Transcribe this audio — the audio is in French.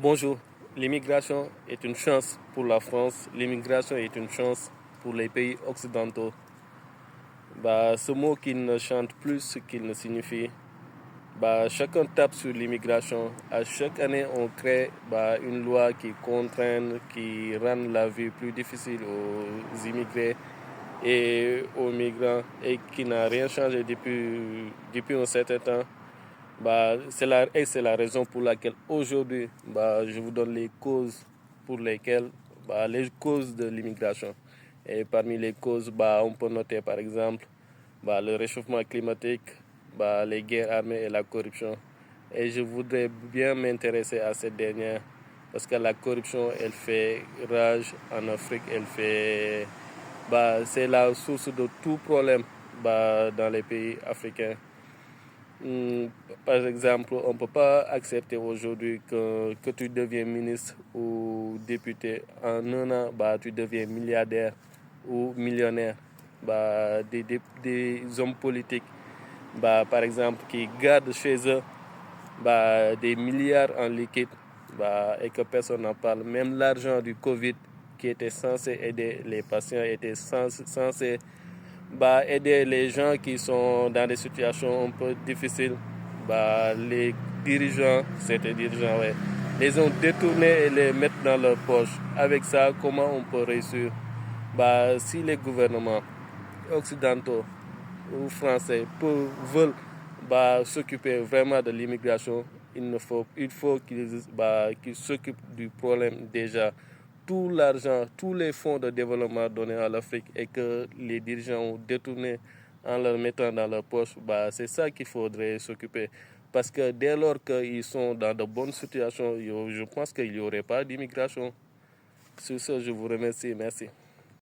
Bonjour, l'immigration est une chance pour la France, l'immigration est une chance pour les pays occidentaux. Ce mot qui ne chante plus ce qu'il ne signifie, chacun tape sur l'immigration. À chaque année, on crée une loi qui contraint, qui rend la vie plus difficile aux immigrés et aux migrants et qui n'a rien changé depuis un certain temps. C'est la raison pour laquelle aujourd'hui, je vous donne les causes pour lesquelles, les causes de l'immigration. Et parmi les causes, on peut noter par exemple le réchauffement climatique, les guerres armées et la corruption. Et je voudrais bien m'intéresser à cette dernière parce que la corruption, elle fait rage en Afrique, c'est la source de tout problème dans les pays africains. Par exemple, on ne peut pas accepter aujourd'hui que tu deviens ministre ou député. En un an, tu deviens milliardaire ou millionnaire. Des hommes politiques, par exemple, qui gardent chez eux des milliards en liquide et que personne n'en parle. Même l'argent du Covid qui était censé aider les patients était censé aider les gens qui sont dans des situations un peu difficiles. Les dirigeants, c'était dirigeants, ouais, les ont détournés et les mettent dans leur poche. Avec ça, comment on peut réussir? Si les gouvernements occidentaux ou français veulent s'occuper vraiment de l'immigration, il faut qu'ils s'occupent du problème déjà. Tout l'argent, tous les fonds de développement donnés à l'Afrique et que les dirigeants ont détourné en leur mettant dans leur poche, c'est ça qu'il faudrait s'occuper. Parce que dès lors qu'ils sont dans de bonnes situations, je pense qu'il n'y aurait pas d'immigration. Sur ce, je vous remercie. Merci.